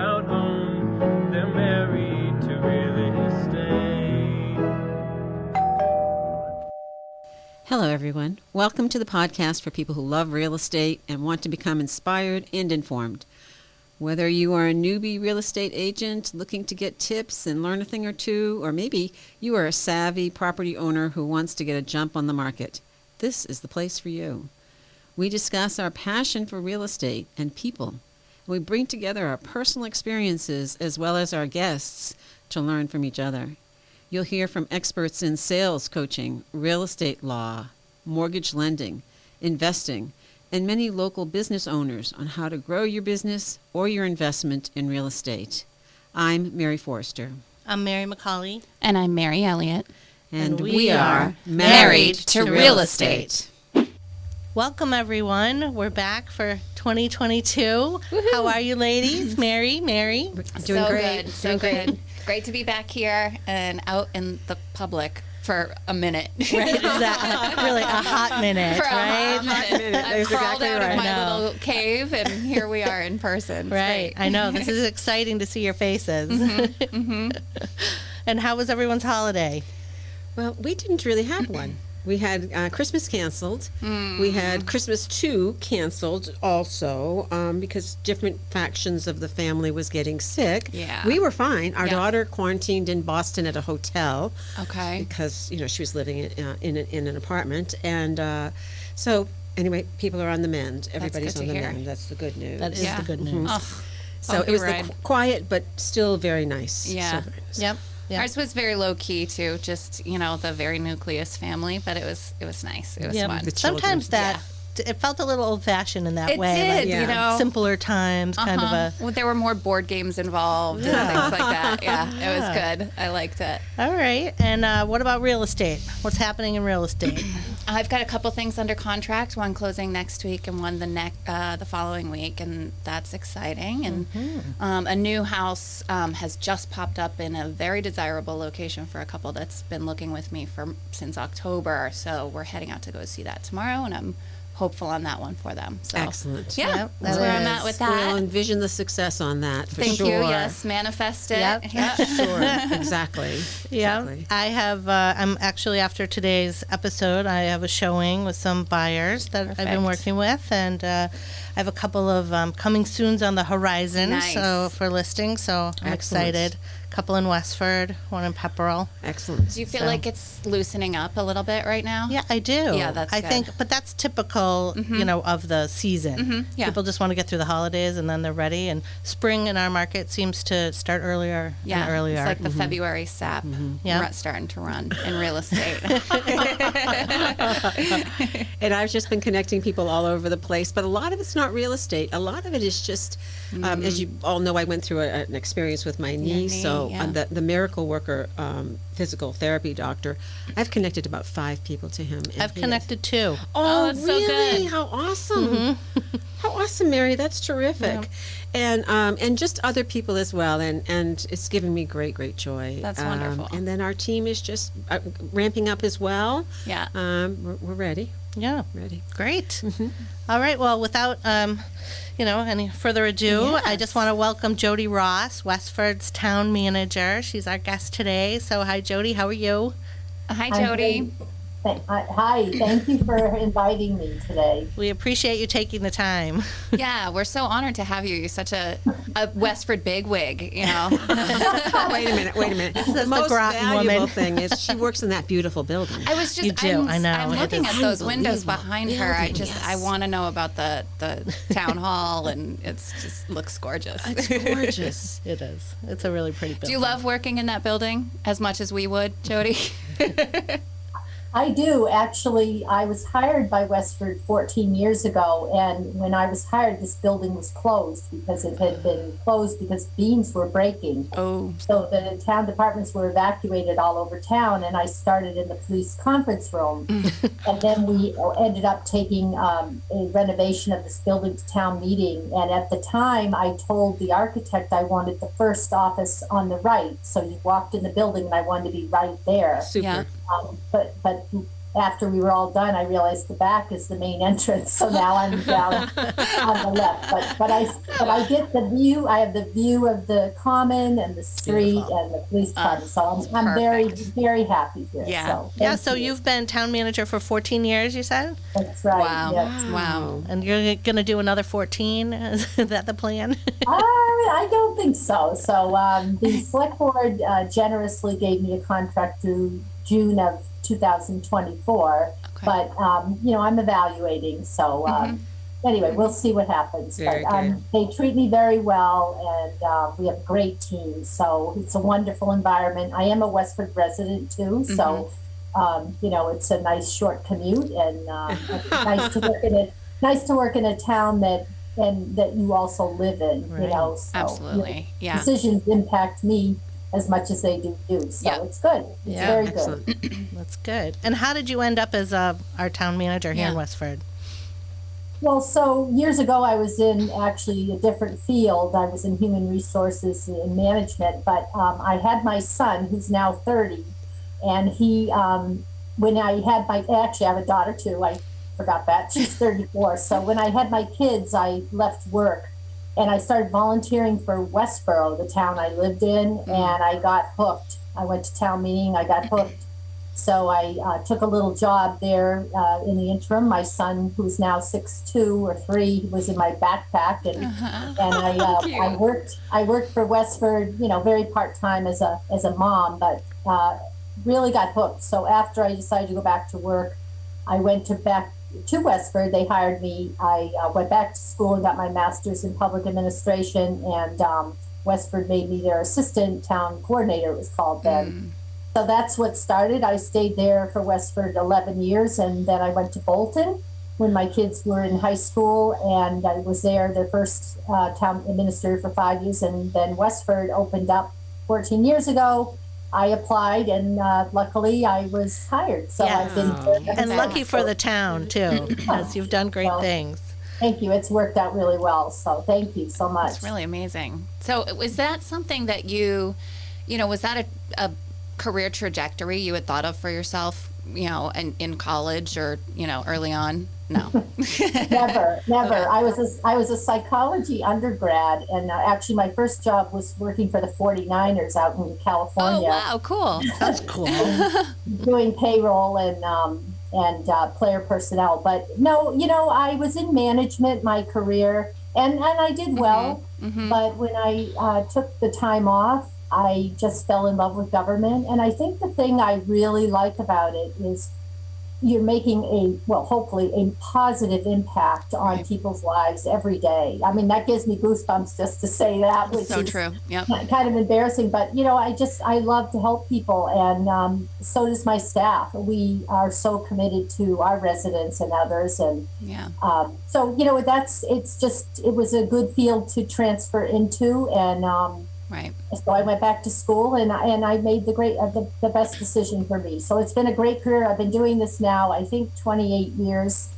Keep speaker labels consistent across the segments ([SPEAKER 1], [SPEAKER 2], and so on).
[SPEAKER 1] about home. They're married to real estate.
[SPEAKER 2] Hello, everyone. Welcome to the podcast for people who love real estate and want to become inspired and informed. Whether you are a newbie real estate agent looking to get tips and learn a thing or two, or maybe you are a savvy property owner who wants to get a jump on the market, this is the place for you. We discuss our passion for real estate and people. We bring together our personal experiences as well as our guests to learn from each other. You'll hear from experts in sales coaching, real estate law, mortgage lending, investing, and many local business owners on how to grow your business or your investment in real estate. I'm Mary Forrester.
[SPEAKER 3] I'm Mary McCauley.
[SPEAKER 4] And I'm Mary Elliott.
[SPEAKER 2] And we are
[SPEAKER 4] Married to Real Estate.
[SPEAKER 3] Welcome, everyone. We're back for 2022. Woo-hoo. How are you, ladies? Mary?
[SPEAKER 2] Doing
[SPEAKER 4] so
[SPEAKER 2] great.
[SPEAKER 4] Good, so good. Great to be back here and out in the public for a minute.
[SPEAKER 3] Right, exactly. Really, a hot minute,
[SPEAKER 4] for
[SPEAKER 3] right?
[SPEAKER 4] A hot minute. I crawled
[SPEAKER 2] exactly
[SPEAKER 4] out
[SPEAKER 2] right.
[SPEAKER 4] of my little cave, and here we are in person. It's
[SPEAKER 3] Right.
[SPEAKER 4] great.
[SPEAKER 3] I know. This is exciting to see your faces.
[SPEAKER 4] Mm-hmm.
[SPEAKER 3] And how was everyone's holiday?
[SPEAKER 2] Well, we didn't really have one. We had Christmas canceled. We had Christmas 2 canceled also because different factions of the family was getting sick.
[SPEAKER 4] Yeah.
[SPEAKER 2] We were fine. Our
[SPEAKER 4] Yeah.
[SPEAKER 2] daughter quarantined in Boston at a hotel.
[SPEAKER 4] Okay.
[SPEAKER 2] Because, she was living in an apartment. And so, anyway, people are on the mend. Everybody's
[SPEAKER 4] good
[SPEAKER 2] on
[SPEAKER 4] to
[SPEAKER 2] the
[SPEAKER 4] hear.
[SPEAKER 2] mend. That's the good news.
[SPEAKER 3] That is
[SPEAKER 4] Yeah.
[SPEAKER 3] the good news.
[SPEAKER 4] Oh,
[SPEAKER 2] So it was
[SPEAKER 4] ride.
[SPEAKER 2] the quiet, but still very nice.
[SPEAKER 4] Yeah.
[SPEAKER 2] So very nice.
[SPEAKER 3] Yep.
[SPEAKER 4] Ours was very low key too, just the very nucleus family, but it was nice. It was
[SPEAKER 3] Yep.
[SPEAKER 4] fun.
[SPEAKER 2] The children.
[SPEAKER 3] Sometimes it felt a little old-fashioned in that
[SPEAKER 4] It
[SPEAKER 3] way.
[SPEAKER 4] did,
[SPEAKER 3] like,
[SPEAKER 2] Yeah.
[SPEAKER 3] simpler times, kind of a...
[SPEAKER 4] Well, there were more board games involved and things like that. Yeah, it was good. I liked it.
[SPEAKER 3] All right. And what about real estate? What's happening in real estate?
[SPEAKER 4] I've got a couple things under contract, one closing next week and one the following week, and that's exciting. And a new house has just popped up in a very desirable location for a couple that's been looking with me since October. So we're heading out to go see that tomorrow, and I'm hopeful on that one for them. So,
[SPEAKER 2] Excellent.
[SPEAKER 4] Yeah,
[SPEAKER 3] Yep,
[SPEAKER 4] that's
[SPEAKER 3] that
[SPEAKER 4] where I'm
[SPEAKER 3] is.
[SPEAKER 4] at with
[SPEAKER 2] We'll
[SPEAKER 4] that.
[SPEAKER 2] envision the success on that for
[SPEAKER 4] Thank
[SPEAKER 2] sure.
[SPEAKER 4] you. Yes, manifest it.
[SPEAKER 3] Yep.
[SPEAKER 4] Yeah.
[SPEAKER 2] Sure. Exactly.
[SPEAKER 3] Yeah,
[SPEAKER 2] Exactly.
[SPEAKER 3] I have. I'm actually after today's episode. I have a showing with some buyers that I've been
[SPEAKER 4] Perfect.
[SPEAKER 3] working with, and I have a couple of coming soons on the horizon.
[SPEAKER 4] Nice.
[SPEAKER 3] So for listing, so I'm
[SPEAKER 2] Excellent.
[SPEAKER 3] excited. A couple in Westford, one in Pepperell.
[SPEAKER 2] Excellent.
[SPEAKER 4] Do you feel
[SPEAKER 3] So-
[SPEAKER 4] like it's loosening up a little bit right now?
[SPEAKER 3] Yeah, I do.
[SPEAKER 4] Yeah, that's
[SPEAKER 3] I
[SPEAKER 4] good.
[SPEAKER 3] think, but that's typical, of the season.
[SPEAKER 4] yeah.
[SPEAKER 3] People just want to get through the holidays and then they're ready. And spring in our market seems to start earlier
[SPEAKER 4] Yeah,
[SPEAKER 3] and earlier.
[SPEAKER 4] it's like the February sap
[SPEAKER 3] Yeah.
[SPEAKER 4] starting to run in real estate.
[SPEAKER 2] And I've just been connecting people all over the place, but a lot of it's not real estate. A lot of it is just, as you all know, I went through an experience with my knee.
[SPEAKER 4] knee,
[SPEAKER 2] So
[SPEAKER 4] yeah.
[SPEAKER 2] the miracle worker physical therapy doctor, I've connected about 5 people to him. and
[SPEAKER 3] I've
[SPEAKER 2] he is-
[SPEAKER 3] connected too.
[SPEAKER 2] Oh,
[SPEAKER 4] that's so
[SPEAKER 2] really?
[SPEAKER 4] good.
[SPEAKER 2] How awesome! How awesome, Mary. That's terrific. And just other people as well. And it's given me great joy.
[SPEAKER 4] That's wonderful.
[SPEAKER 2] And then our team is just ramping up as well.
[SPEAKER 4] Yeah.
[SPEAKER 2] We're ready.
[SPEAKER 3] Yeah.
[SPEAKER 2] Ready.
[SPEAKER 3] Great. All right. Well, without any further ado, I just want to welcome Jodi Ross, Westford's town manager. She's our guest today. So, hi, Jodi. How are you?
[SPEAKER 4] Hi, Jodi.
[SPEAKER 5] Hi, thank you for inviting me today.
[SPEAKER 3] We appreciate you taking the time.
[SPEAKER 4] Yeah, we're so honored to have you. You're such a Westford bigwig,
[SPEAKER 2] Wait a minute.
[SPEAKER 3] is
[SPEAKER 2] The
[SPEAKER 3] the
[SPEAKER 2] most
[SPEAKER 3] Groton
[SPEAKER 2] valuable
[SPEAKER 3] woman.
[SPEAKER 2] thing is she works in that beautiful building.
[SPEAKER 4] I was just,
[SPEAKER 3] You do, I know.
[SPEAKER 4] I'm
[SPEAKER 3] It
[SPEAKER 4] looking
[SPEAKER 3] is
[SPEAKER 4] at those windows
[SPEAKER 2] unbelievable
[SPEAKER 4] behind her. I
[SPEAKER 2] building, yes.
[SPEAKER 4] I want to know about the town hall, and it's just looks gorgeous.
[SPEAKER 2] It's gorgeous.
[SPEAKER 3] It is. It's a really pretty building.
[SPEAKER 4] Do you love working in that building as much as we would, Jodi?
[SPEAKER 5] I do. Actually, I was hired by Westford 14 years ago, and when I was hired, this building was closed because it had been closed because beams were breaking.
[SPEAKER 4] Oh.
[SPEAKER 5] So the town departments were evacuated all over town, and I started in the police conference room. And then we ended up taking a renovation of this building to town meeting. And at the time, I told the architect I wanted the first office on the right. So you walked in the building, and I wanted to be right there.
[SPEAKER 2] Super.
[SPEAKER 4] Yeah.
[SPEAKER 5] But after we were all done, I realized the back is the main entrance. So now I'm down on the left. But I get the view. I have the view of the common and the street and the police department. So I'm very, very happy here.
[SPEAKER 4] Yeah.
[SPEAKER 5] So
[SPEAKER 3] Yeah, so you've been town manager for 14 years, you said?
[SPEAKER 5] that's right.
[SPEAKER 4] Wow.
[SPEAKER 5] Yes.
[SPEAKER 4] Wow.
[SPEAKER 3] And you're going to do another 14? Is that the plan?
[SPEAKER 5] I don't think so. So the select board generously gave me a contract through June of 2024.
[SPEAKER 4] Okay.
[SPEAKER 5] But, I'm evaluating. So anyway, we'll see what happens.
[SPEAKER 2] Very
[SPEAKER 5] But
[SPEAKER 2] good.
[SPEAKER 5] they treat me very well, and we have a great team. So it's a wonderful environment. I am a Westford resident too. So, it's a nice short commute, and it's nice to work in a town that you also live in,
[SPEAKER 3] Right.
[SPEAKER 5] So,
[SPEAKER 4] Absolutely. Yeah.
[SPEAKER 5] decisions impact me as much as they do you. So
[SPEAKER 4] Yeah.
[SPEAKER 5] it's good. It's
[SPEAKER 3] Yeah.
[SPEAKER 5] very
[SPEAKER 2] Excellent.
[SPEAKER 5] good.
[SPEAKER 3] That's good. And how did you end up as our town manager here in
[SPEAKER 4] Yeah.
[SPEAKER 3] Westford?
[SPEAKER 5] Well, so years ago, I was in actually a different field. I was in human resources and management, but I had my son, who's now 30, and he, when I had actually, I have a daughter too. I forgot that. She's 34. So when I had my kids, I left work and I started volunteering for Westboro, the town I lived in, and I got hooked. I went to town meeting, I got hooked. So I took a little job there in the interim. My son, who's now 6'2" or 3, was in my backpack, and I worked for Westford, very part time as a mom, but really got hooked. So after I decided to go back to work, I went back to Westford. They hired me. I went back to school and got my master's in public administration, and Westford made me their assistant town coordinator, it was called then. So that's what started. I stayed there for Westford 11 years, and then I went to Bolton when my kids were in high school, and I was there, their first town administrator for 5 years, and then Westford opened up 14 years ago. I applied, and luckily I was hired. So
[SPEAKER 3] Yeah.
[SPEAKER 5] I've been here ever
[SPEAKER 3] And lucky
[SPEAKER 5] since.
[SPEAKER 3] for the town, too, because you've done great
[SPEAKER 5] Well,
[SPEAKER 3] things.
[SPEAKER 5] Thank you. It's worked out really well. So thank you so much.
[SPEAKER 4] It's really amazing. So was that something that was that a career trajectory you had thought of for yourself, in college or, early on? No.
[SPEAKER 5] Never. I was a psychology undergrad, and actually my first job was working for the 49ers out in
[SPEAKER 4] Oh,
[SPEAKER 5] California,
[SPEAKER 4] wow. Cool.
[SPEAKER 3] That's cool.
[SPEAKER 5] doing payroll and player personnel. But no, I was in management my career, and I did well. But when I took the time off, I just fell in love with government. And I think the thing I really like about it is you're making hopefully a positive impact on people's lives every day. I mean, that gives me goosebumps just to say that, which
[SPEAKER 4] So
[SPEAKER 5] is
[SPEAKER 4] true. Yep.
[SPEAKER 5] kind of embarrassing. But, I love to help people. And so does my staff. We are so committed to our residents and others. And
[SPEAKER 4] Yeah.
[SPEAKER 5] it was a good field to transfer into. And
[SPEAKER 4] Right.
[SPEAKER 5] so I went back to school, and I made the best decision for me. So it's been a great career. I've been doing this now, I think, 28 years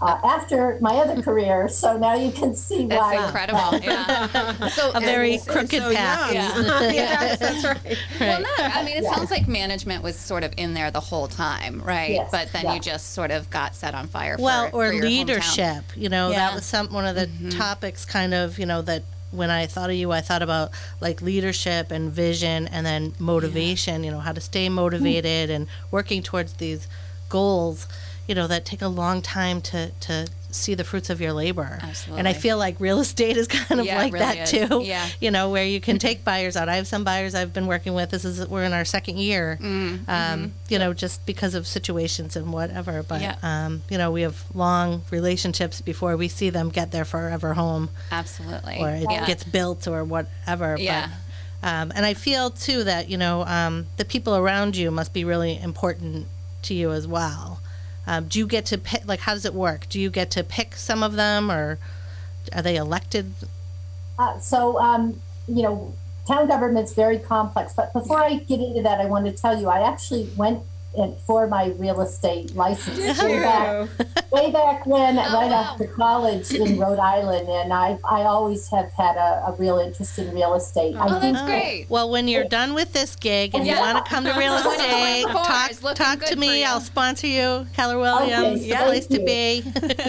[SPEAKER 5] after my other career. So now you can see
[SPEAKER 4] That's
[SPEAKER 5] why.
[SPEAKER 4] incredible. Yeah. So
[SPEAKER 3] A very crooked
[SPEAKER 2] so
[SPEAKER 3] path.
[SPEAKER 2] young.
[SPEAKER 4] Yeah.
[SPEAKER 2] Yes, that's right.
[SPEAKER 4] Well, no, I mean, it sounds like management was sort of in there the whole time, right?
[SPEAKER 5] Yes,
[SPEAKER 4] But then
[SPEAKER 5] yeah.
[SPEAKER 4] you just sort of got set on fire.
[SPEAKER 3] Well,
[SPEAKER 4] for
[SPEAKER 3] or
[SPEAKER 4] your
[SPEAKER 3] leadership.
[SPEAKER 4] hometown.
[SPEAKER 3] That was one of the topics kind of, that when I thought of you, I thought about like leadership and vision and then motivation, how to stay motivated and working towards these goals, that take a long time to see the fruits of your labor.
[SPEAKER 4] Absolutely.
[SPEAKER 3] And I feel like real estate is kind of
[SPEAKER 4] Yeah, it
[SPEAKER 3] like
[SPEAKER 4] really
[SPEAKER 3] that
[SPEAKER 4] is.
[SPEAKER 3] too.
[SPEAKER 4] Yeah.
[SPEAKER 3] Where you can take buyers out. I have some buyers I've been working with. We're in our second year, just because of situations and whatever. But,
[SPEAKER 4] Yeah.
[SPEAKER 3] we have long relationships before we see them get their forever home
[SPEAKER 4] Absolutely.
[SPEAKER 3] or it
[SPEAKER 4] Yeah.
[SPEAKER 3] gets built or whatever.
[SPEAKER 4] Yeah.
[SPEAKER 3] But, and I feel too that, the people around you must be really important to you as well. Do you get to pick, how does it work? Do you get to pick some of them, or are they elected?
[SPEAKER 5] Town government's very complex. But before I get into that, I want to tell you, I actually went for my real estate license.
[SPEAKER 2] Did
[SPEAKER 5] Way
[SPEAKER 2] you?
[SPEAKER 5] way back when, right
[SPEAKER 4] wow.
[SPEAKER 5] after college in Rhode Island, and I always have had a real interest in real estate. I
[SPEAKER 4] Oh,
[SPEAKER 5] think
[SPEAKER 4] that's great.
[SPEAKER 3] Well, when you're done with this gig and you
[SPEAKER 4] Yeah.
[SPEAKER 3] want to come to real estate,
[SPEAKER 4] 2024 is looking
[SPEAKER 3] talk
[SPEAKER 4] good
[SPEAKER 3] to
[SPEAKER 4] for
[SPEAKER 3] me.
[SPEAKER 4] you.
[SPEAKER 3] I'll sponsor you. Keller Williams,
[SPEAKER 5] Okay,
[SPEAKER 3] the
[SPEAKER 5] thank
[SPEAKER 3] place to
[SPEAKER 5] you.
[SPEAKER 3] be.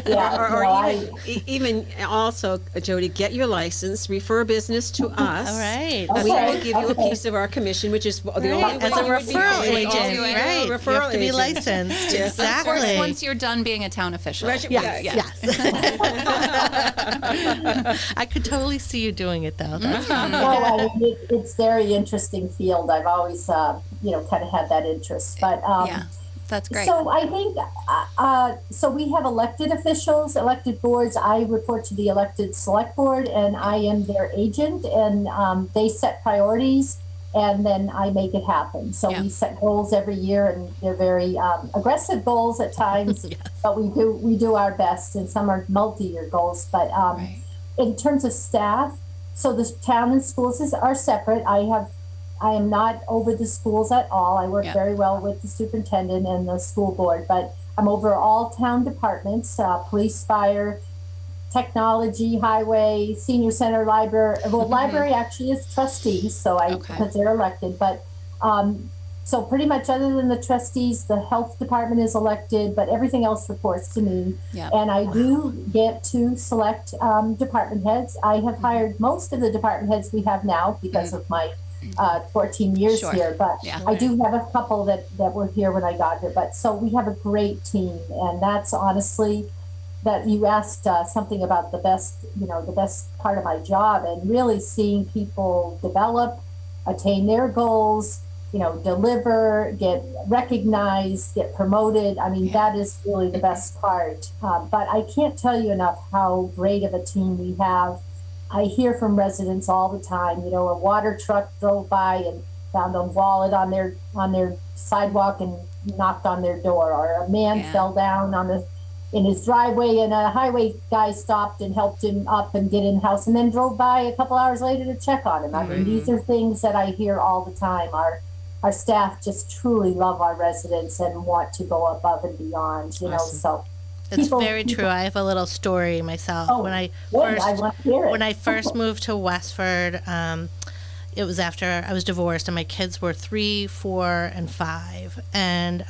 [SPEAKER 5] Yeah,
[SPEAKER 2] Or
[SPEAKER 5] no,
[SPEAKER 2] even also, Jodi, get your license, refer business to us.
[SPEAKER 3] All right.
[SPEAKER 2] And we
[SPEAKER 5] Okay,
[SPEAKER 2] will give you a
[SPEAKER 5] okay.
[SPEAKER 2] piece of our commission, which is the only
[SPEAKER 3] Right,
[SPEAKER 2] way
[SPEAKER 3] as a
[SPEAKER 2] you would be
[SPEAKER 3] referral
[SPEAKER 2] paid.
[SPEAKER 3] agent,
[SPEAKER 2] Also,
[SPEAKER 3] right?
[SPEAKER 2] a
[SPEAKER 3] You
[SPEAKER 2] referral
[SPEAKER 3] have to be
[SPEAKER 2] agent.
[SPEAKER 3] licensed.
[SPEAKER 2] Yes.
[SPEAKER 4] Of course,
[SPEAKER 3] Exactly.
[SPEAKER 4] once you're done being a town official.
[SPEAKER 2] Right,
[SPEAKER 3] Yes,
[SPEAKER 2] yes.
[SPEAKER 3] yes. I could totally see you doing it, though. That's fun.
[SPEAKER 5] no, I mean, it's very interesting field. I've always, kind of had that interest. But
[SPEAKER 4] Yeah, that's great.
[SPEAKER 5] so I think, so we have elected officials, elected boards. I report to the elected select board, and I am their agent, and they set priorities, and then I make it happen. So
[SPEAKER 4] Yeah.
[SPEAKER 5] we set goals every year, and they're very aggressive goals at times, but we do our best, and some are multi-year goals. But
[SPEAKER 4] Right.
[SPEAKER 5] in terms of staff, so the town and schools are separate. I am not over the schools at all. I work
[SPEAKER 4] Yeah.
[SPEAKER 5] very well with the superintendent and the school board, but I'm over all town departments, police, fire, technology, highway, senior center, library. Well, library actually is trustees,
[SPEAKER 4] Okay.
[SPEAKER 5] because they're elected, but, so pretty much other than the trustees, the health department is elected, but everything else reports to me.
[SPEAKER 4] Yeah.
[SPEAKER 5] And I do get to select, department heads. I have hired most of the department heads we have now because of my 14 years
[SPEAKER 4] Sure.
[SPEAKER 5] here, but
[SPEAKER 4] Yeah.
[SPEAKER 5] I do have a couple that were here when I got here. But so we have a great team, and that's honestly that you asked something about the best part of my job, and really seeing people develop, attain their goals, deliver, get recognized, get promoted. I mean, that is really the best part. But I can't tell you enough how great of a team we have. I hear from residents all the time, a water truck drove by and found a wallet on their sidewalk and knocked on their door, or a man
[SPEAKER 4] Yeah.
[SPEAKER 5] fell down in his driveway and a highway guy stopped and helped him up and get in the house and then drove by a couple hours later to check on him. I mean, these are things that I hear all the time. Our staff just truly love our residents and want to go above and beyond, so.
[SPEAKER 3] It's
[SPEAKER 5] People-
[SPEAKER 3] very true. I have a little story myself.
[SPEAKER 5] Oh,
[SPEAKER 3] when I
[SPEAKER 5] good.
[SPEAKER 3] first
[SPEAKER 5] I want to hear it.
[SPEAKER 3] when I first moved to Westford, it was after I was divorced and my kids were 3, 4, and 5. And,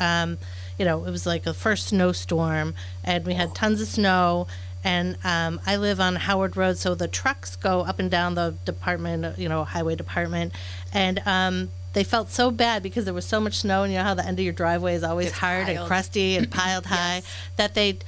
[SPEAKER 3] it was like the first snowstorm and we had tons of snow. And I live on Howard Road, so the trucks go up and down the department, highway department. And they felt so bad because there was so much snow, and you know how the end of your driveway is always
[SPEAKER 4] It's
[SPEAKER 3] hard and
[SPEAKER 4] piled.
[SPEAKER 3] crusty and piled high, that they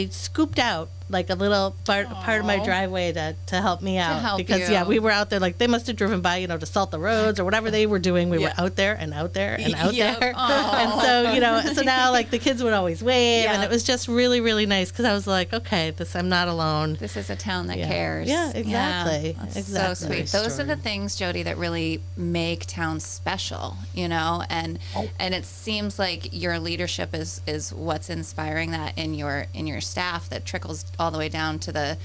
[SPEAKER 3] scooped out like a little part of my
[SPEAKER 4] Aw.
[SPEAKER 3] driveway to help me out.
[SPEAKER 4] help
[SPEAKER 3] because
[SPEAKER 4] you.
[SPEAKER 3] we were out there, like they must have driven by, to salt the roads or whatever they were doing. We were
[SPEAKER 4] Yeah.
[SPEAKER 3] out there and out there and out
[SPEAKER 4] Yep.
[SPEAKER 3] there.
[SPEAKER 4] Aw.
[SPEAKER 3] And so, so now like the kids would always wave, and
[SPEAKER 4] Yeah.
[SPEAKER 3] it was just really, really nice because I was like, okay, I'm not alone.
[SPEAKER 4] This is a town that
[SPEAKER 3] Yeah.
[SPEAKER 4] cares.
[SPEAKER 3] Yeah, exactly.
[SPEAKER 4] That's
[SPEAKER 3] Exactly.
[SPEAKER 4] so sweet. Those are the things, Jodi, that really make towns special, and it seems like your leadership is what's inspiring that in your staff that trickles all the way down to the,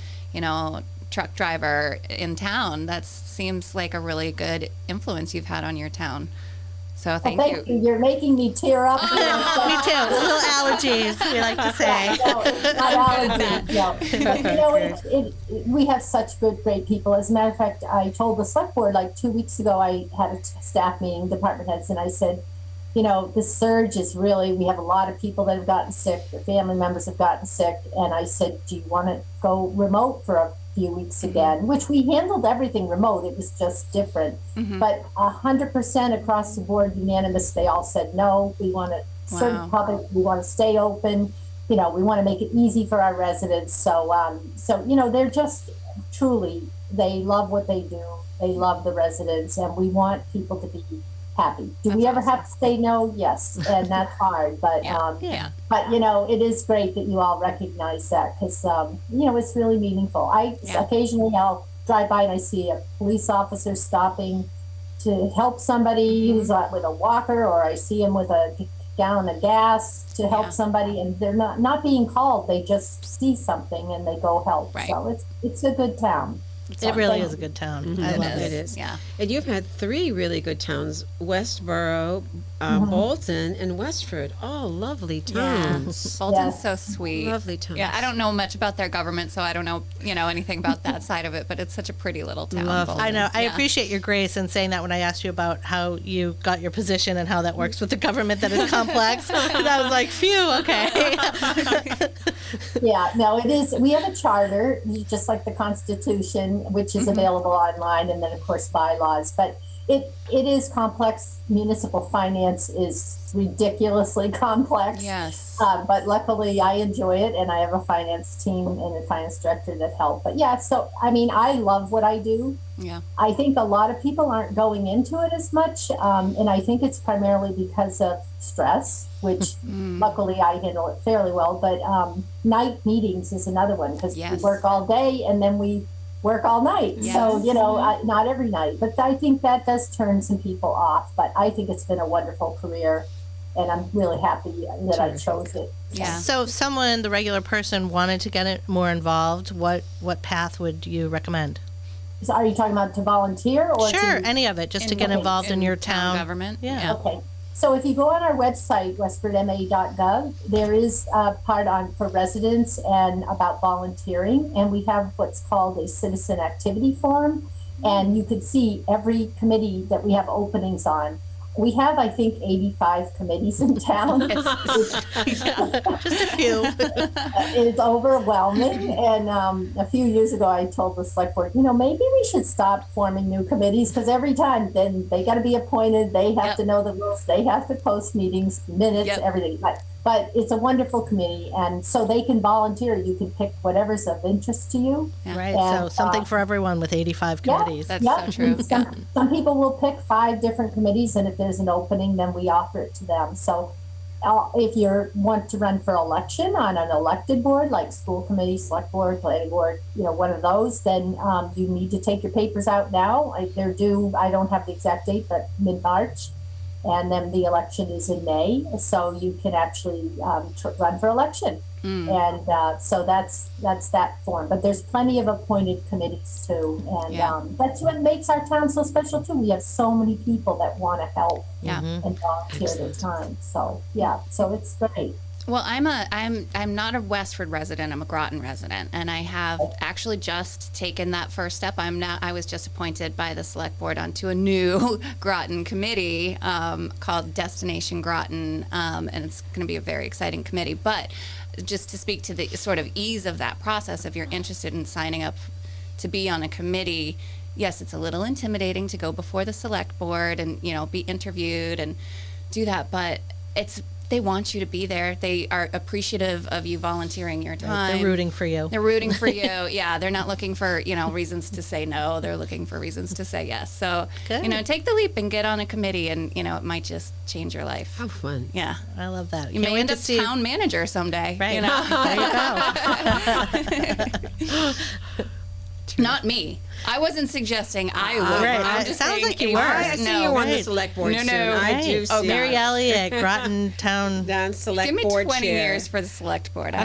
[SPEAKER 4] truck driver in town. That seems like a really good influence you've had on your town. So thank you.
[SPEAKER 5] You're making me tear up.
[SPEAKER 3] Me too. Little allergies, we like to say.
[SPEAKER 5] No, it's not allergies, no. But we have such great people. As a matter of fact, I told the select board like 2 weeks ago, I had a staff meeting, department heads, and I said, this surge is really, we have a lot of people that have gotten sick, their family members have gotten sick, and I said, do you want to go remote for a few weeks again? Which we handled everything remote, it was just different. But 100% across the board, unanimous, they all said, no, we want to serve the public, we want to stay open, we want to make it easy for our residents. So, they're just truly, they love what they do, they love the residents, and we want people to be happy. Do we ever have to say no? Yes, and that's hard, but
[SPEAKER 4] Yeah.
[SPEAKER 5] but it is great that you all recognize that because it's really meaningful. Occasionally I'll drive by and I see a police officer stopping to help somebody who's with a walker, or I see him with a gallon of gas to help somebody, and they're not being called. They just see something and they go help.
[SPEAKER 4] Right.
[SPEAKER 5] So it's a good town.
[SPEAKER 3] It really is a good town. I love
[SPEAKER 2] It
[SPEAKER 3] it.
[SPEAKER 2] is.
[SPEAKER 4] Yeah.
[SPEAKER 2] And you've had 3 really good towns, Westboro, Bolton, and Westford. All lovely towns.
[SPEAKER 4] Bolton's
[SPEAKER 5] Yes.
[SPEAKER 4] so sweet.
[SPEAKER 2] Lovely towns.
[SPEAKER 4] Yeah, I don't know much about their government, so I don't know, anything about that side of it, but it's such a pretty little town.
[SPEAKER 2] Lovely.
[SPEAKER 3] I know. I
[SPEAKER 4] Yeah.
[SPEAKER 3] appreciate your grace in saying that when I asked you about how you got your position and how that works with the government that is complex. And I was like, phew, okay.
[SPEAKER 5] Yeah, no, it is. We have a charter, just like the Constitution, which is available online, and then of course bylaws. But it is complex. Municipal finance is ridiculously complex.
[SPEAKER 4] Yes.
[SPEAKER 5] But luckily, I enjoy it, and I have a finance team and a finance director that help. But yeah, so I mean, I love what I do.
[SPEAKER 4] Yeah.
[SPEAKER 5] I think a lot of people aren't going into it as much, and I think it's primarily because of stress, which luckily I handle it fairly well. But night meetings is another one because
[SPEAKER 4] Yes.
[SPEAKER 5] we work all day and then we work all night. So,
[SPEAKER 4] Yes.
[SPEAKER 5] not every night, but I think that does turn some people off. But I think it's been a wonderful career, and I'm really happy that I chose it.
[SPEAKER 4] Yeah.
[SPEAKER 3] So if someone, the regular person, wanted to get it more involved, what path would you recommend?
[SPEAKER 5] So are you talking about to volunteer or
[SPEAKER 3] Sure,
[SPEAKER 5] to?
[SPEAKER 3] any of it, just to get involved in your town.
[SPEAKER 4] government.
[SPEAKER 3] Yeah.
[SPEAKER 5] Okay. So if you go on our website, westfordma.gov, there is a part on for residents and about volunteering, and we have what's called a citizen activity form, and you could see every committee that we have openings on. We have, I think, 85 committees in town.
[SPEAKER 3] Just a few.
[SPEAKER 5] It's overwhelming. And a few years ago, I told the select board, maybe we should stop forming new committees because every time then they got to be appointed. They have to know the rules. They have to post meetings, minutes, everything. But it's a wonderful committee. And so they can volunteer. You can pick whatever's of interest to you.
[SPEAKER 3] Right,
[SPEAKER 5] And,
[SPEAKER 3] so something for everyone with 85 committees.
[SPEAKER 4] That's so true.
[SPEAKER 5] Some people will pick 5 different committees, and if there's an opening, then we offer it to them. So if you want to run for election on an elected board, like school committee, select board, planning board, one of those, then you need to take your papers out now. They're due, I don't have the exact date, but mid-March. And then the election is in May, so you can actually run for election. And so that's that form. But there's plenty of appointed committees too, and that's what makes our town so special too. We have so many people that want to help and volunteer their time. So so it's great.
[SPEAKER 4] Well, I'm not a Westford resident. I'm a Groton resident, and I have actually just taken that first step. I was just appointed by the select board onto a new Groton committee called Destination Groton, and it's going to be a very exciting committee. But just to speak to the sort of ease of that process, if you're interested in signing up to be on a committee, yes, it's a little intimidating to go before the select board and be interviewed and do that, but they want you to be there. They are appreciative of you volunteering your time.
[SPEAKER 3] They're rooting for you.
[SPEAKER 4] They're rooting for you. Yeah, they're not looking for, reasons to say no. They're looking for reasons to say yes. So,
[SPEAKER 3] Good.
[SPEAKER 4] take the leap and get on a committee and, it might just change your life.
[SPEAKER 2] How fun.
[SPEAKER 4] Yeah.
[SPEAKER 3] I love that.
[SPEAKER 4] You may end up town manager someday.
[SPEAKER 3] Right. There you go.
[SPEAKER 4] Not me. I wasn't suggesting I would.
[SPEAKER 3] Right.
[SPEAKER 4] I'm
[SPEAKER 3] It
[SPEAKER 4] just
[SPEAKER 3] sounds
[SPEAKER 4] saying
[SPEAKER 3] like you
[SPEAKER 4] it
[SPEAKER 3] were.
[SPEAKER 4] was-
[SPEAKER 2] I see
[SPEAKER 4] no.
[SPEAKER 2] you on the
[SPEAKER 3] right.
[SPEAKER 2] select board
[SPEAKER 4] No,
[SPEAKER 2] soon.
[SPEAKER 4] no.
[SPEAKER 2] I do
[SPEAKER 3] Oh,
[SPEAKER 2] see
[SPEAKER 3] Mary
[SPEAKER 2] that.
[SPEAKER 3] Elliott, Groton Town
[SPEAKER 2] Down select
[SPEAKER 4] Give me
[SPEAKER 2] board
[SPEAKER 4] 20
[SPEAKER 2] chair.
[SPEAKER 4] years for the select board.
[SPEAKER 3] I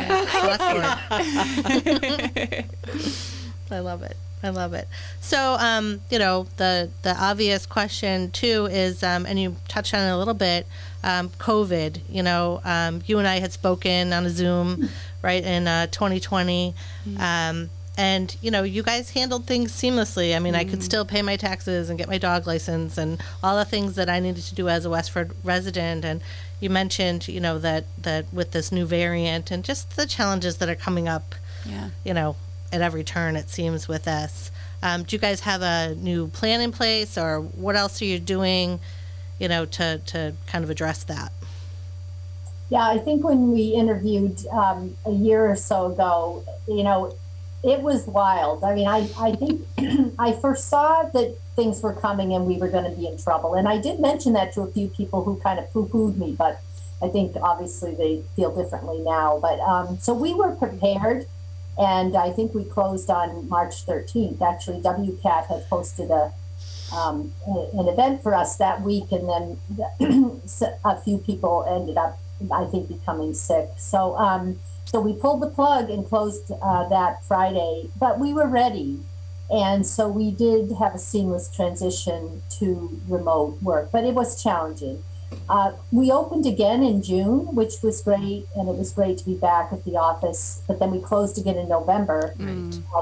[SPEAKER 3] love it. I love it. So, the obvious question too is, and you touched on it a little bit, COVID. You and I had spoken on a Zoom, right, in 2020. And, you guys handled things seamlessly. I mean, I could still pay my taxes and get my dog license and all the things that I needed to do as a Westford resident. And you mentioned, that with this new variant and just the challenges that are coming up, at every turn, it seems, with us. Do you guys have a new plan in place, or what else are you doing, to kind of address that?
[SPEAKER 5] Yeah, I think when we interviewed a year or so ago, it was wild. I mean, I think I first saw that things were coming and we were going to be in trouble. And I did mention that to a few people who kind of poo-pooed me, but I think obviously they feel differently now. But so we were prepared, and I think we closed on March 13th. Actually, WCAT had posted an event for us that week, and then a few people ended up, I think, becoming sick. So we pulled the plug and closed that Friday, but we were ready. And so we did have a seamless transition to remote work, but it was challenging. We opened again in June, which was great, and it was great to be back at the office. But then we closed again in November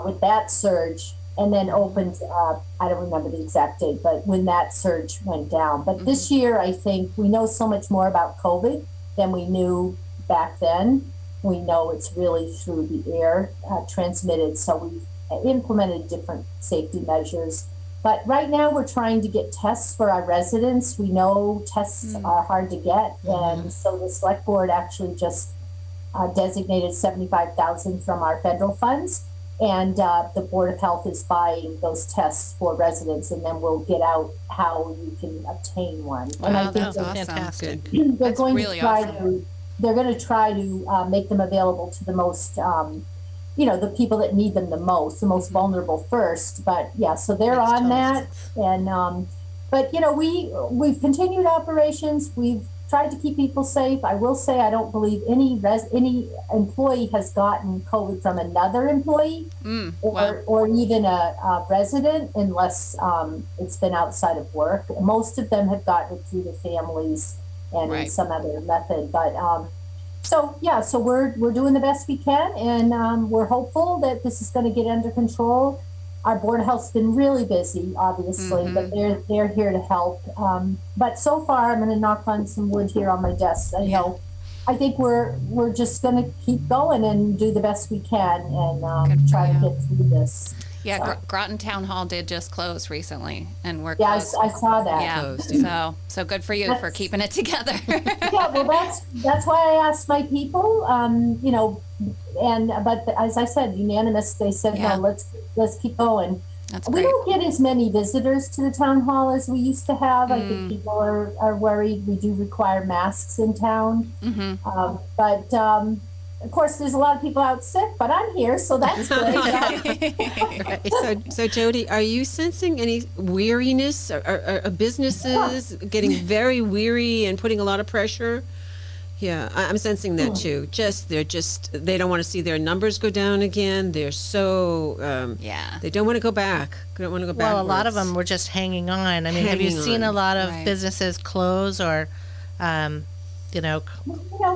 [SPEAKER 5] with that surge, and then opened, I don't remember the exact date, but when that surge went down. But this year, I think we know so much more about COVID than we knew back then. We know it's really through the air transmitted, so we've implemented different safety measures. But right now we're trying to get tests for our residents. We know tests are hard to get, and so the select board actually just designated $75,000 from our federal funds, and the Board of Health is buying those tests for residents, and then we'll get out how you can obtain one.
[SPEAKER 4] Wow,
[SPEAKER 5] and I think
[SPEAKER 4] that's
[SPEAKER 5] they're,
[SPEAKER 4] awesome.
[SPEAKER 3] Fantastic.
[SPEAKER 5] they're
[SPEAKER 4] That's
[SPEAKER 5] going
[SPEAKER 4] really
[SPEAKER 5] to try
[SPEAKER 4] awesome.
[SPEAKER 5] they're going to try to make them available to the most the people that need them the most vulnerable first. But yeah, so they're
[SPEAKER 3] Makes
[SPEAKER 5] on
[SPEAKER 3] total
[SPEAKER 5] that. And but we've continued operations. We've tried to keep people safe. I will say I don't believe any employee has gotten COVID from another employee or even a resident, unless it's been outside of work. Most of them have gotten it through the families and in some other method. But so we're doing the best we can, and we're hopeful that this is going to get under control. Our Board of Health's been really busy, obviously, but they're here to help. But so far, I'm going to knock on some wood here on my desk. I think we're just going to keep going and do the best we can, and try to get through this.
[SPEAKER 4] Yeah, Groton Town Hall did just close recently, and we're
[SPEAKER 5] Yeah,
[SPEAKER 4] closed.
[SPEAKER 5] I saw that.
[SPEAKER 4] Yeah, so good for you for keeping it together.
[SPEAKER 5] Yeah, well, that's why I asked my people, but as I said, unanimous. They said, no, let's keep going.
[SPEAKER 4] That's
[SPEAKER 5] We
[SPEAKER 4] great.
[SPEAKER 5] don't get as many visitors to the town hall as we used to have. I think people are worried. We do require masks in town, but of course, there's a lot of people out sick, but I'm here, so that's good.
[SPEAKER 2] So Jodi, are you sensing any weariness? Are businesses getting very weary and putting a lot of pressure? Yeah, I'm sensing that too. They don't want to see their numbers go down again. They're so they don't want to go back. They don't want to go back.
[SPEAKER 3] Well, a lot of them were just hanging on. I mean, have you seen a lot of
[SPEAKER 4] Right.
[SPEAKER 3] businesses close or,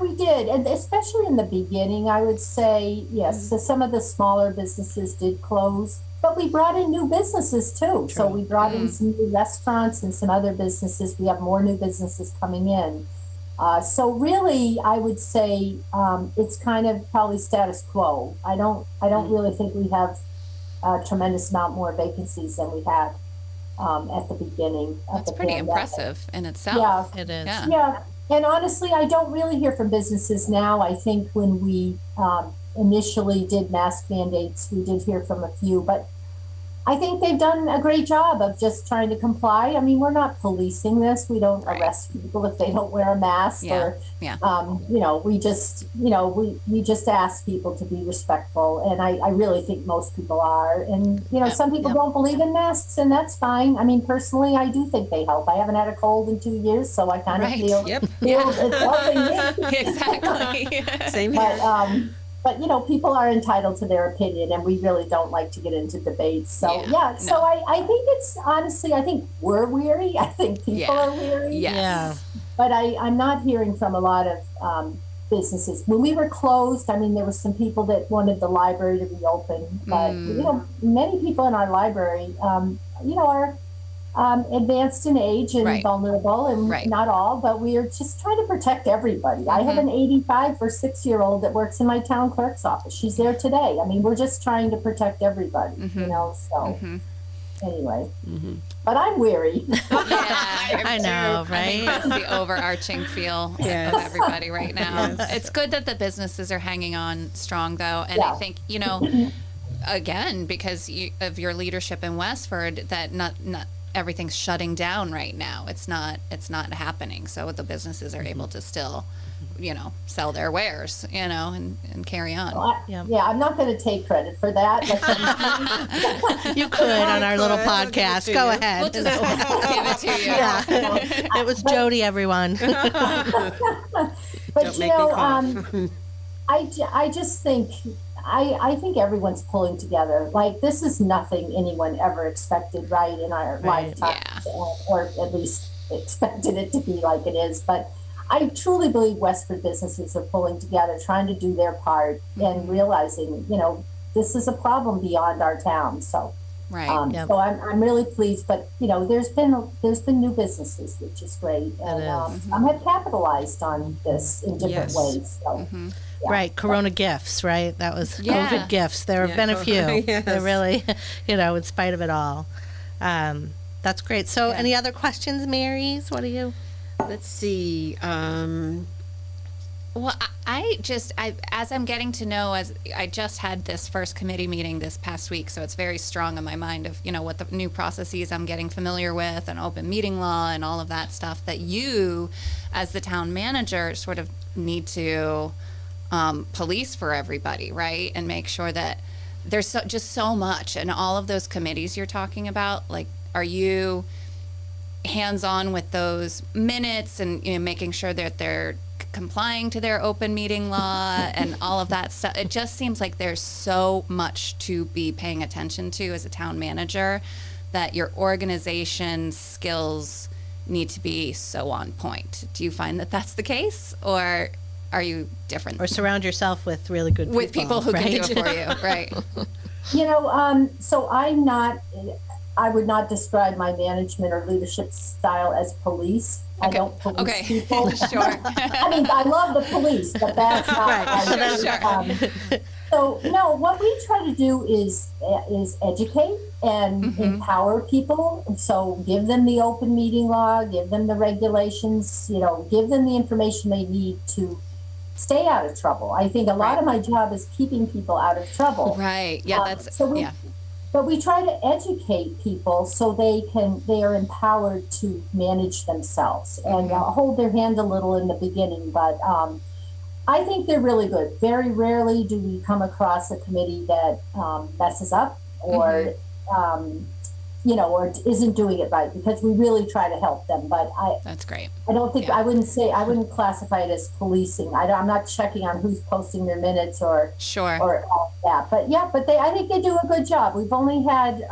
[SPEAKER 5] We did, and especially in the beginning, I would say, yes, so some of the smaller businesses did close, but we brought in new businesses too. So we brought in some new restaurants and some other businesses. We have more new businesses coming in. So really, I would say it's kind of probably status quo. I don't really think we have a tremendous amount more vacancies than we had at the beginning.
[SPEAKER 4] That's pretty impressive in itself.
[SPEAKER 5] Yeah,
[SPEAKER 3] it is.
[SPEAKER 5] Yeah, and honestly, I don't really hear from businesses now. I think when we initially did mask mandates, we did hear from a few, but I think they've done a great job of just trying to comply. I mean, we're not policing this. We don't arrest people if they don't wear a mask we just ask people to be respectful. And I really think most people are. And, some people don't believe in masks, and that's fine. I mean, personally, I do think they help. I haven't had a cold in 2 years, so I kind of feel it's helping me.
[SPEAKER 4] Exactly.
[SPEAKER 2] Same here.
[SPEAKER 5] But people are entitled to their opinion, and we really don't like to get into debates. So so I think it's honestly, I think we're weary. I think people are weary.
[SPEAKER 4] Yes.
[SPEAKER 3] Yeah.
[SPEAKER 5] But I'm not hearing from a lot of businesses. When we were closed, I mean, there were some people that wanted the library to reopen, but many people in our library, are advanced in age and vulnerable, and not all, but we are just trying to protect everybody. I have an 85 or 6-year-old that works in my town clerk's office. She's there today. I mean, we're just trying to protect everybody, so anyway. But I'm weary.
[SPEAKER 3] I know,
[SPEAKER 4] I think
[SPEAKER 3] right?
[SPEAKER 4] that's the overarching feel of everybody right now. It's good that the businesses are hanging on strong, though, and I think again, because of your leadership in Westford, that not everything's shutting down right now. It's not happening. So the businesses are able to still, sell their wares, and carry on.
[SPEAKER 5] Well, I'm not going to take credit for that.
[SPEAKER 3] You could on our little podcast. Go ahead.
[SPEAKER 4] We'll just give it to you.
[SPEAKER 3] Yeah. It was Jodi, everyone.
[SPEAKER 5] But
[SPEAKER 2] Don't make me cough.
[SPEAKER 5] I just think I think everyone's pulling together. Like, this is nothing anyone ever expected, right, in our lifetimes, or at least expected it to be like it is. But I truly believe Westford businesses are pulling together, trying to do their part, and realizing, this is a problem beyond our town. So, so I'm really pleased. But there's been new businesses, which is great, and some have capitalized on this in different ways. So. Yeah.
[SPEAKER 3] Right, Corona gifts, right? That was COVID gifts. There have been a few.
[SPEAKER 2] Yes.
[SPEAKER 3] They're really, in spite of it all. That's great. So, any other questions, Marys? What do you?
[SPEAKER 2] Let's see.
[SPEAKER 4] Well, I as I'm getting to know, as I just had this first committee meeting this past week, so it's very strong in my mind of, what the new processes I'm getting familiar with, and open meeting law and all of that stuff that you, as the town manager, sort of need to police for everybody, right? And make sure that there's just so much, and all of those committees you're talking about, like, are you hands-on with those minutes and making sure that they're complying to their open meeting law and all of that stuff? It just seems like there's so much to be paying attention to as a town manager, that your organization skills need to be so on point. Do you find that that's the case, or are you different?
[SPEAKER 3] Or surround yourself with really good people.
[SPEAKER 4] With people who can do it for you, right?
[SPEAKER 5] So I would not describe my management or leadership style as police. I don't police people.
[SPEAKER 4] Sure.
[SPEAKER 5] I mean, I love the police, but that's not So no, what we try to do is educate and empower people. So give them the open meeting law, give them the regulations, give them the information they need to stay out of trouble. I think a lot of my job is keeping people out of trouble.
[SPEAKER 4] Right. Yeah.
[SPEAKER 5] But we try to educate people so they are empowered to manage themselves and hold their hand a little in the beginning. But I think they're really good. Very rarely do we come across a committee that messes up or or isn't doing it right, because we really try to help them. But
[SPEAKER 4] that's great.
[SPEAKER 5] I don't think I wouldn't classify it as policing. I'm not checking on who's posting their minutes or all that. But I think they do a good job. We've only had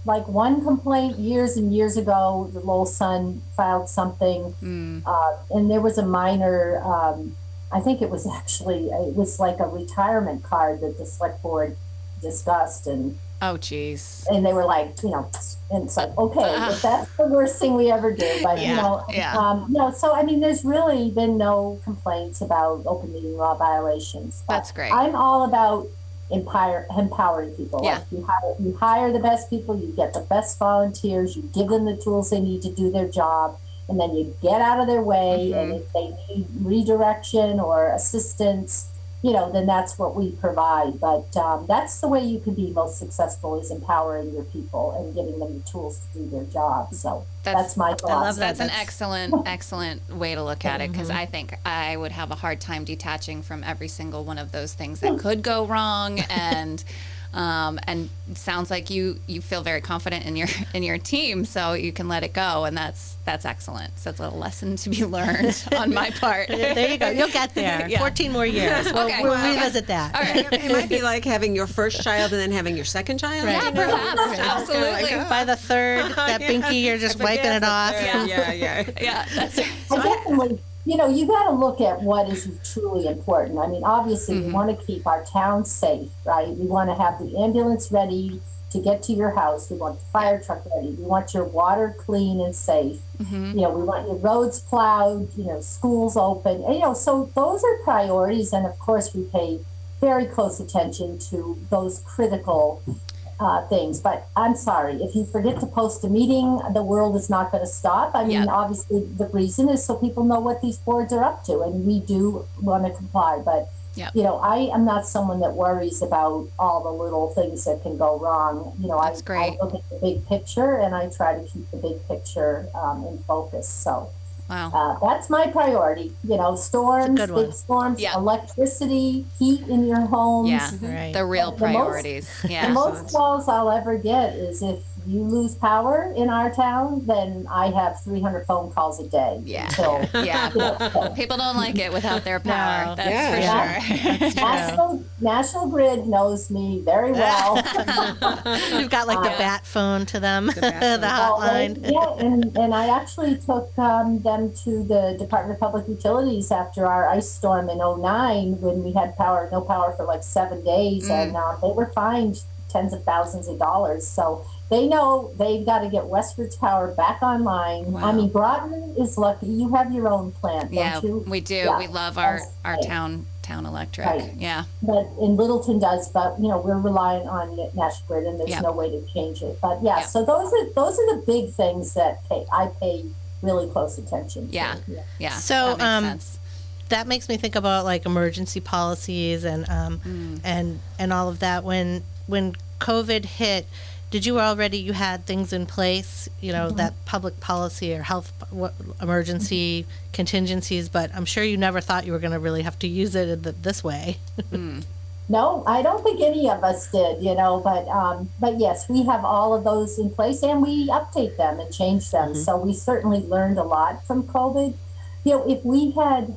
[SPEAKER 5] one complaint years and years ago. The Lowell Sun filed something, and there was a minor. I think it was like a retirement card that the select board discussed, and
[SPEAKER 4] oh geez,
[SPEAKER 5] and they were like, and it's like, okay, if that's the worst thing we ever do. But so I mean, there's really been no complaints about open meeting law violations.
[SPEAKER 4] That's great.
[SPEAKER 5] I'm all about empowering people.
[SPEAKER 4] Yeah.
[SPEAKER 5] Like you hire the best people, you get the best volunteers, you give them the tools they need to do their job, and then you get out of their way. And if they need redirection or assistance, then that's what we provide. But that's the way you can be most successful, is empowering your people and giving them the tools to do their job. So that's my philosophy.
[SPEAKER 3] I love that.
[SPEAKER 4] That's an excellent way to look at it, because I think I would have a hard time detaching from every single one of those things that could go wrong. And it sounds like you feel very confident in your team, so you can let it go, and that's excellent. So it's a little lesson to be learned on my part.
[SPEAKER 3] There you go. You'll get there. 14 more years. We'll revisit that.
[SPEAKER 4] All right.
[SPEAKER 2] It might be like having your first child and then having your second child.
[SPEAKER 3] Right.
[SPEAKER 4] Yeah, perhaps. Absolutely.
[SPEAKER 3] By the third, that binky, you're just wiping it off.
[SPEAKER 4] Yeah. That's right.
[SPEAKER 5] I definitely, you got to look at what is truly important. I mean, obviously, we want to keep our town safe, right? We want to have the ambulance ready to get to your house. We want the fire truck ready. We want your water clean and safe. We want your roads plowed, schools open. And, so those are priorities. And of course, we pay very close attention to those critical things. But I'm sorry, if you forget to post a meeting, the world is not going to stop. I mean, obviously, the reason is so people know what these boards are up to, and we do want to comply. But I am not someone that worries about all the little things that can go wrong.
[SPEAKER 4] That's great.
[SPEAKER 5] I look at the big picture, and I try to keep the big picture in focus. So that's my priority. Storms, big storms, electricity, heat in your homes.
[SPEAKER 4] The real priorities.
[SPEAKER 5] The most calls I'll ever get is if you lose power in our town, then I have 300 phone calls a day.
[SPEAKER 4] Yeah.
[SPEAKER 5] Until,
[SPEAKER 4] Yeah.
[SPEAKER 5] so.
[SPEAKER 4] People don't like it without their power.
[SPEAKER 3] No.
[SPEAKER 4] That's
[SPEAKER 2] Yeah.
[SPEAKER 4] for sure.
[SPEAKER 5] National Grid knows me very well.
[SPEAKER 3] You've got like the bat phone to them, the,
[SPEAKER 2] bat phone.
[SPEAKER 3] hotline.
[SPEAKER 5] And I actually took them to the Department of Public Utilities after our ice storm in '09 when we had no power for like 7 days, and they were fined tens of thousands of dollars. So they know they've got to get Westford's power back online.
[SPEAKER 4] Wow.
[SPEAKER 5] I mean, Groton is lucky. You have your own plant, don't you?
[SPEAKER 4] We do.
[SPEAKER 5] Yeah.
[SPEAKER 4] We love our town electric.
[SPEAKER 5] Right.
[SPEAKER 4] Yeah.
[SPEAKER 5] But in Littleton does, but we're relying on National Grid, and there's no way to change it. But so those are the big things that I pay really close attention to.
[SPEAKER 4] Yeah.
[SPEAKER 3] So,
[SPEAKER 4] that makes sense.
[SPEAKER 3] That makes me think about like emergency policies and all of that. When COVID hit, did you had things in place, that public policy or health emergency contingencies, but I'm sure you never thought you were going to really have to use it this way.
[SPEAKER 5] No, I don't think any of us did, but yes, we have all of those in place, and we update them and change them. So we certainly learned a lot from COVID. If we had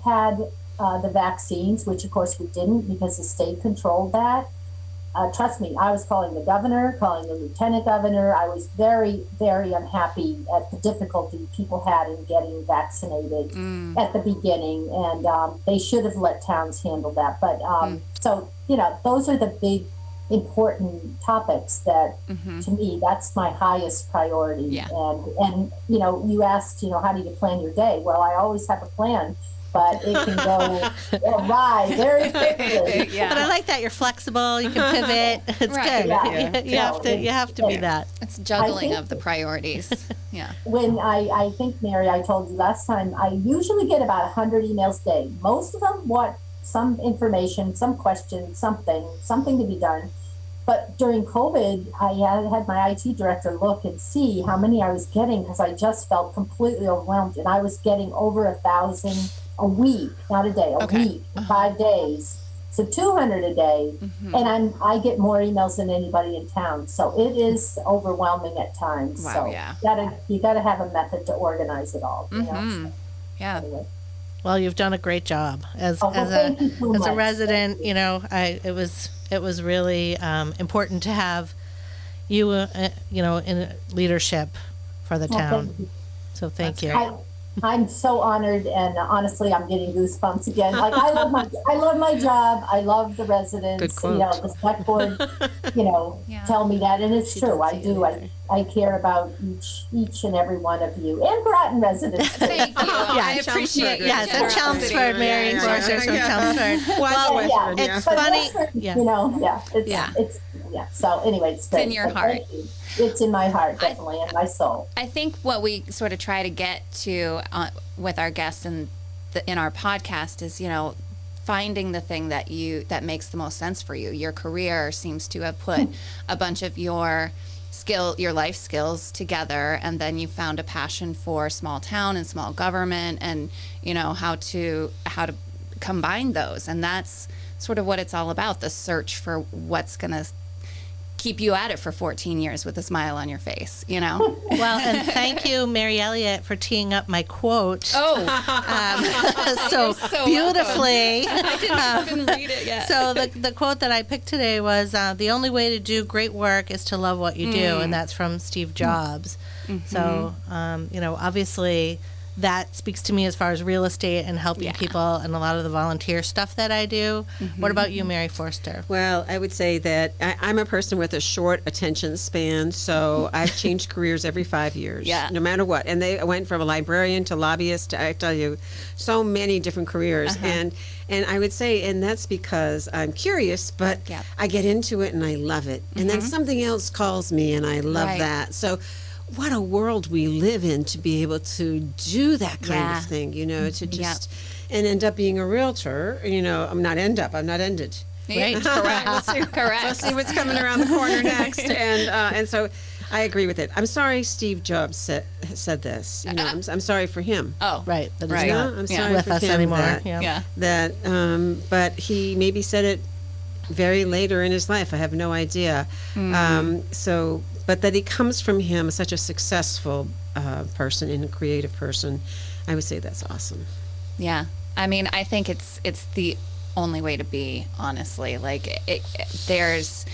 [SPEAKER 5] the vaccines, which of course we didn't because the state controlled that, trust me, I was calling the governor, calling the lieutenant governor. I was very, very unhappy at the difficulty people had in getting vaccinated at the beginning, and they should have let towns handle that. But so, those are the big, important topics that, to me, that's my highest priority.
[SPEAKER 4] Yeah.
[SPEAKER 5] And you asked, how do you plan your day? Well, I always have a plan, but it can go awry very quickly.
[SPEAKER 3] But I like that you're flexible. You can pivot. It's
[SPEAKER 4] Right.
[SPEAKER 3] good.
[SPEAKER 5] Yeah.
[SPEAKER 3] You have to be that.
[SPEAKER 4] It's juggling of the priorities. Yeah.
[SPEAKER 5] When I think, Mary, I told you last time, I usually get about 100 emails a day. Most of them want some information, some question, something to be done. But during COVID, I had my IT director look and see how many I was getting, because I just felt completely overwhelmed, and I was getting over 1,000 a week, not a day, a week, 5 days. So 200 a day, and I get more emails than anybody in town. So it is overwhelming at times.
[SPEAKER 4] Wow,
[SPEAKER 5] so
[SPEAKER 4] yeah.
[SPEAKER 5] you gotta have a method to organize it all.
[SPEAKER 4] Yeah.
[SPEAKER 5] Anyway.
[SPEAKER 3] Well, you've done a great job as
[SPEAKER 5] thank you so
[SPEAKER 3] a
[SPEAKER 5] much.
[SPEAKER 3] resident. It was really important to have you, in leadership for the town.
[SPEAKER 5] Thank you.
[SPEAKER 3] So thank you.
[SPEAKER 5] I'm so honored, and honestly, I'm getting goosebumps again. Like I love my job. I love the residents.
[SPEAKER 2] Good quote.
[SPEAKER 5] The select board, tell me that, and it's true. I do. I care about each and every one of you, and Groton residents.
[SPEAKER 4] Thank you. I appreciate it.
[SPEAKER 3] Yes, at Chelmsford, Mary Forster from Chelmsford.
[SPEAKER 2] Well,
[SPEAKER 3] it's
[SPEAKER 5] But
[SPEAKER 3] funny.
[SPEAKER 5] Westford, So anyway, it's great.
[SPEAKER 4] in your
[SPEAKER 5] So
[SPEAKER 4] heart.
[SPEAKER 5] thank you. It's in my heart, definitely, and my soul.
[SPEAKER 4] I think what we sort of try to get to with our guests in our podcast is, finding the thing that makes the most sense for you. Your career seems to have put a bunch of your life skills together, and then you found a passion for small town and small government, and how to combine those, and that's sort of what it's all about, the search for what's going to keep you at it for 14 years with a smile on your face,
[SPEAKER 3] Well, and thank you, Mary Elliott, for teeing up my quote.
[SPEAKER 4] so
[SPEAKER 3] Beautifully.
[SPEAKER 4] I didn't even read it yet.
[SPEAKER 3] So the quote that I picked today was, the only way to do great work is to love what you do, and that's from Steve Jobs. So, obviously that speaks to me as far as real estate and helping people and a lot of the volunteer stuff that I do. What about you, Mary Forster?
[SPEAKER 2] Well, I would say that I'm a person with a short attention span, so I've changed careers every 5 years, no matter what. And I went from a librarian to lobbyist to, I tell you, so many different careers. And I would say, and that's because I'm curious, but I get into it and I love it. And then something else calls me and I love that. So what a world we live in to be able to do that kind of thing, to just and end up being a realtor. I'm not ended.
[SPEAKER 3] Right.
[SPEAKER 4] Correct.
[SPEAKER 2] We'll see what's coming around the corner next. And so I agree with it. I'm sorry Steve Jobs said this. I'm sorry for him.
[SPEAKER 4] Oh,
[SPEAKER 3] Right. That is
[SPEAKER 4] Right.
[SPEAKER 3] not
[SPEAKER 2] I'm sorry
[SPEAKER 3] with
[SPEAKER 2] for
[SPEAKER 3] us
[SPEAKER 2] him
[SPEAKER 3] anymore.
[SPEAKER 2] but he maybe said it very later in his life. I have no idea. but that he comes from him, such a successful person and a creative person. I would say that's awesome.
[SPEAKER 4] Yeah. I mean, I think it's the only way to be, honestly. Like, there's,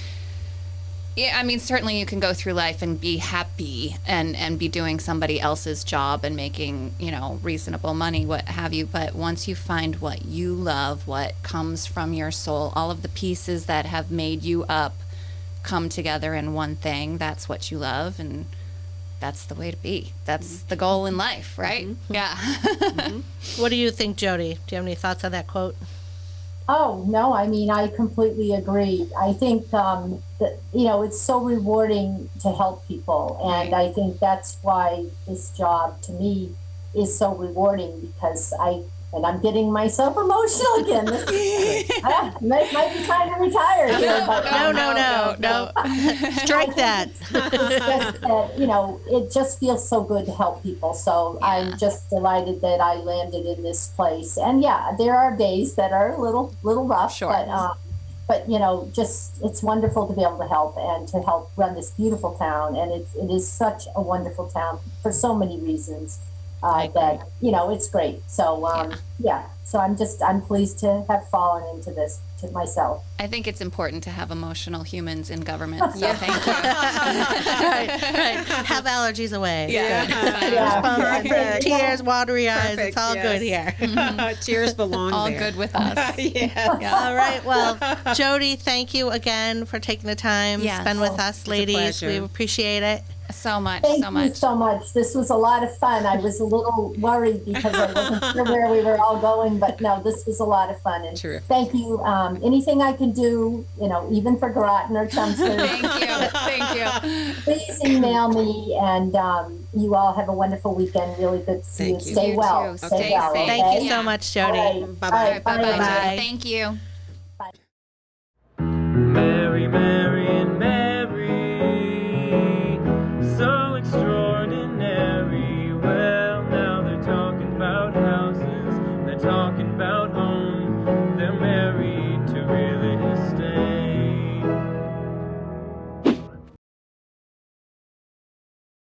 [SPEAKER 4] yeah, I mean, certainly you can go through life and be happy and be doing somebody else's job and making, reasonable money, what have you. But once you find what you love, what comes from your soul, all of the pieces that have made you up come together in one thing, that's what you love. And that's the way to be. That's the goal in life, right? Mm-hmm. Yeah.
[SPEAKER 3] Mm-hmm. What do you think, Jodi? Do you have any thoughts on that quote?
[SPEAKER 5] Oh, no, I mean, I completely agree. I think, that, it's so rewarding to help people. And I think that's why this job to me is so rewarding, because I'm getting myself emotional again. This might be time to retire here. But
[SPEAKER 3] No. Strike that.
[SPEAKER 5] It's just that, it just feels so good to help people. So yeah. I'm just delighted that I landed in this place. And yeah, there are days that are a little rough,
[SPEAKER 4] sure.
[SPEAKER 5] but just it's wonderful to be able to help and to help run this beautiful town. And it is such a wonderful town for so many reasons. That it's great. So so I'm pleased to have fallen into this to myself.
[SPEAKER 4] I think it's important to have emotional humans in government. So thank you.
[SPEAKER 3] right. Have allergies away.
[SPEAKER 2] Yeah.
[SPEAKER 3] Tears, watery eyes. It's all good here.
[SPEAKER 2] Mm-hmm. Tears belong
[SPEAKER 4] all
[SPEAKER 2] there.
[SPEAKER 4] good with us.
[SPEAKER 3] Yeah. All right. Well, Jodi, thank you again for taking the time to spend with us, ladies. We appreciate it.
[SPEAKER 4] So much.
[SPEAKER 5] Thank you so much. This was a lot of fun. I was a little worried because I wasn't sure where we were all going, but no, this was a lot of fun. And thank you. Anything I can do, even for Groton or Chelmsford.
[SPEAKER 4] Thank you.
[SPEAKER 5] Please email me, and you all have a wonderful weekend. Really good to see you. Stay well.
[SPEAKER 4] Stay
[SPEAKER 5] well.
[SPEAKER 4] safe.
[SPEAKER 3] Thank you so much, Jodi.
[SPEAKER 5] Right.
[SPEAKER 2] Bye-bye.
[SPEAKER 4] Bye-bye. Thank you.